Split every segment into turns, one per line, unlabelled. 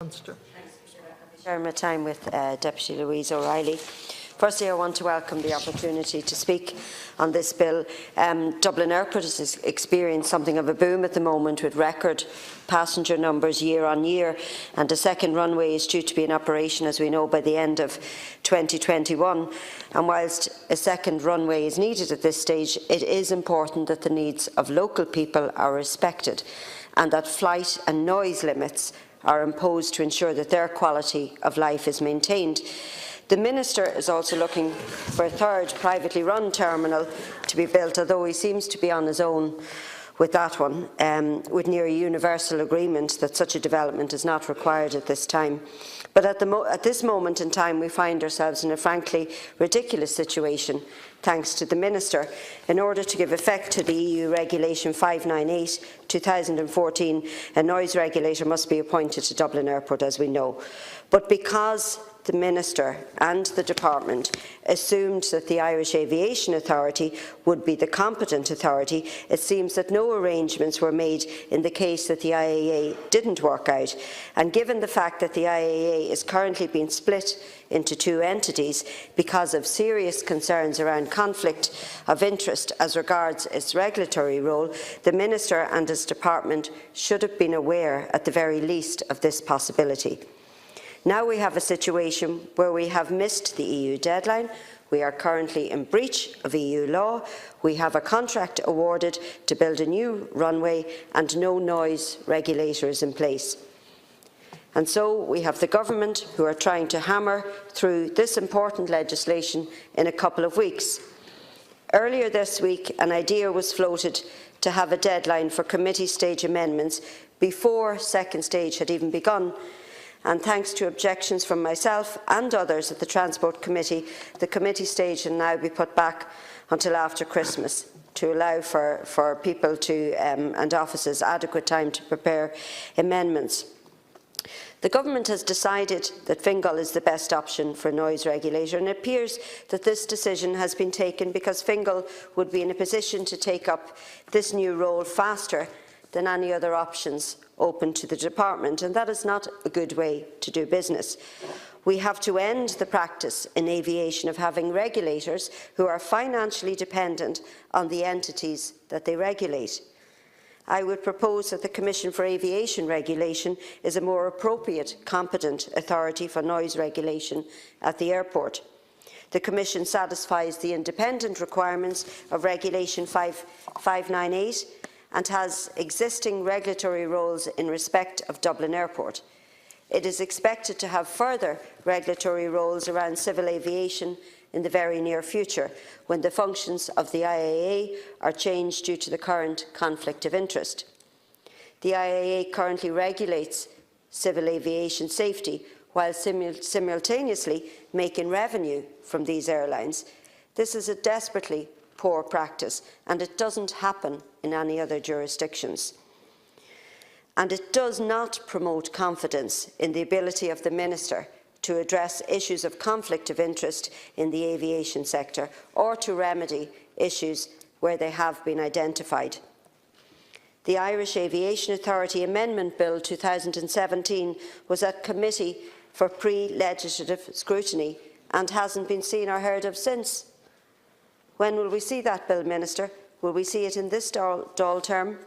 Munster.
Share my time with Deputy Louise O'Reilly. Firstly, I want to welcome the opportunity to speak on this bill. Dublin Airport has experienced something of a boom at the moment, with record passenger numbers year on year, and a second runway is due to be in operation, as we know, by the end of 2021. And whilst a second runway is needed at this stage, it is important that the needs of local people are respected and that flight and noise limits are imposed to ensure that their quality of life is maintained. The Minister is also looking for a third privately run terminal to be built, although he seems to be on his own with that one, with near universal agreement that such a development is not required at this time. But at this moment in time, we find ourselves in a frankly ridiculous situation, thanks to the Minister. In order to give effect to the EU Regulation 598/2014, a noise regulator must be appointed to Dublin Airport, as we know. But because the Minister and the Department assumed that the Irish Aviation Authority would be the competent authority, it seems that no arrangements were made in the case that the IAA didn't work out. And given the fact that the IAA is currently being split into two entities because of serious concerns around conflict of interest as regards its regulatory role, the Minister and his Department should have been aware, at the very least, of this possibility. Now we have a situation where we have missed the EU deadline. We are currently in breach of EU law. We have a contract awarded to build a new runway and no noise regulator is in place. And so we have the government who are trying to hammer through this important legislation in a couple of weeks. Earlier this week, an idea was floated to have a deadline for committee stage amendments before second stage had even begun. And thanks to objections from myself and others at the Transport Committee, the committee stage will now be put back until after Christmas to allow for people and offices adequate time to prepare amendments. The government has decided that Fingal is the best option for noise regulator, and it appears that this decision has been taken because Fingal would be in a position to take up this new role faster than any other options open to the department, and that is not a good way to do business. We have to end the practice in aviation of having regulators who are financially dependent on the entities that they regulate. I would propose that the Commission for Aviation Regulation is a more appropriate, competent authority for noise regulation at the airport. The Commission satisfies the independent requirements of Regulation 598 and has existing regulatory roles in respect of Dublin Airport. It is expected to have further regulatory roles around civil aviation in the very near future, when the functions of the IAA are changed due to the current conflict of interest. The IAA currently regulates civil aviation safety while simultaneously making revenue from these airlines. This is a desperately poor practice, and it doesn't happen in any other jurisdictions. And it does not promote confidence in the ability of the Minister to address issues of conflict of interest in the aviation sector or to remedy issues where they have been identified. The Irish Aviation Authority Amendment Bill 2017 was at committee for pre-legislative scrutiny and hasn't been seen or heard of since. When will we see that bill, Minister? Will we see it in this Dáil term?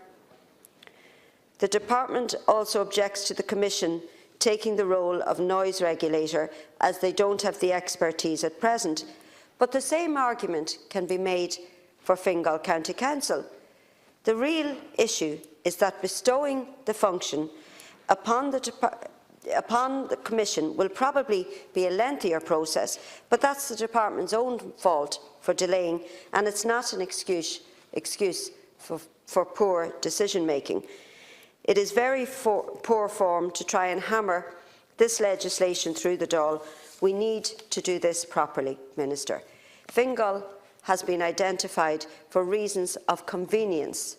The Department also objects to the Commission taking the role of noise regulator, as they don't have the expertise at present. But the same argument can be made for Fingal County Council. The real issue is that bestowing the function upon the Commission will probably be a lengthier process, but that's the Department's own fault for delaying, and it's not an excuse for poor decision-making. It is very poor form to try and hammer this legislation through the Dáil. We need to do this properly, Minister. Fingal has been identified for reasons of convenience,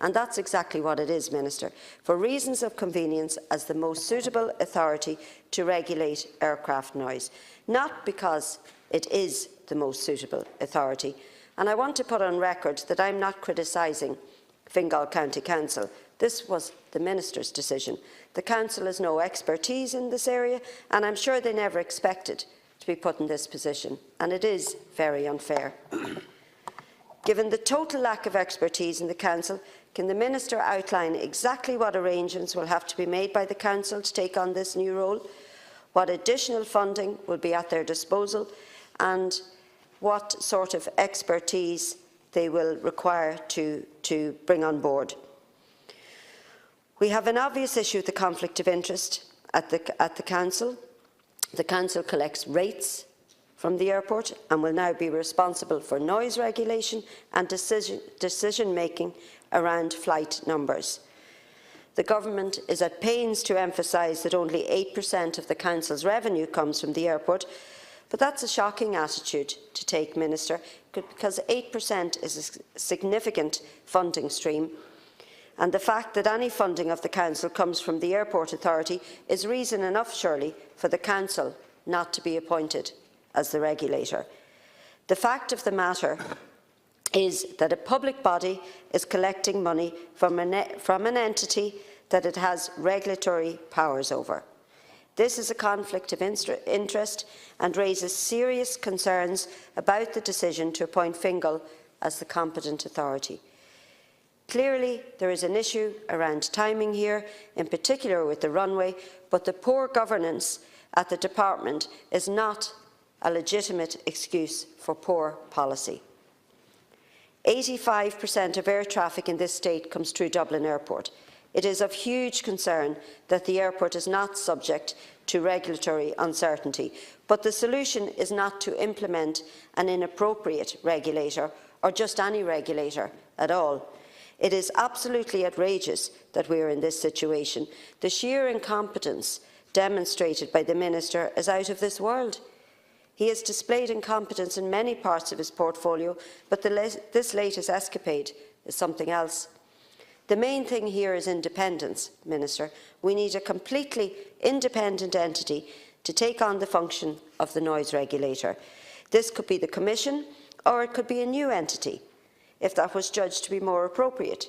and that's exactly what it is, Minister, for reasons of convenience as the most suitable authority to regulate aircraft noise, not because it is the most suitable authority. And I want to put on record that I'm not criticising Fingal County Council This was the Minister's decision. The Council has no expertise in this area, and I'm sure they never expected to be put in this position, and it is very unfair. Given the total lack of expertise in the Council, can the Minister outline exactly what arrangements will have to be made by the Council to take on this new role, what additional funding will be at their disposal, and what sort of expertise they will require to bring on board? We have an obvious issue with the conflict of interest at the Council. The Council collects rates from the airport and will now be responsible for noise regulation and decision-making around flight numbers. The Government is at pains to emphasise that only 8% of the Council's revenue comes from the airport, but that's a shocking attitude to take, Minister, because 8% is a significant funding stream, and the fact that any funding of the Council comes from the Airport Authority is reason enough, surely, for the Council not to be appointed as the regulator. The fact of the matter is that a public body is collecting money from an entity that it has regulatory powers over. This is a conflict of interest and raises serious concerns about the decision to appoint Fingal as the competent authority. Clearly, there is an issue around timing here, in particular with the runway, but the poor governance at the department is not a legitimate excuse for poor policy. 85% of air traffic in this state comes through Dublin Airport. It is of huge concern that the airport is not subject to regulatory uncertainty, but the solution is not to implement an inappropriate regulator or just any regulator at all. It is absolutely outrageous that we are in this situation. The sheer incompetence demonstrated by the Minister is out of this world. He has displayed incompetence in many parts of his portfolio, but this latest escapade is something else. The main thing here is independence, Minister. We need a completely independent entity to take on the function of the noise regulator. This could be the Commission, or it could be a new entity, if that was judged to be more appropriate.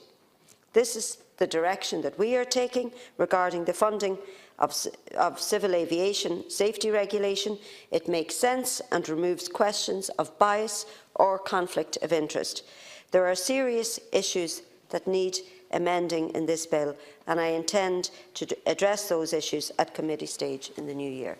This is the direction that we are taking regarding the funding of civil aviation safety regulation. It makes sense and removes questions of bias or conflict of interest. There are serious issues that need amending in this bill, and I intend to address those issues at committee stage in the new year.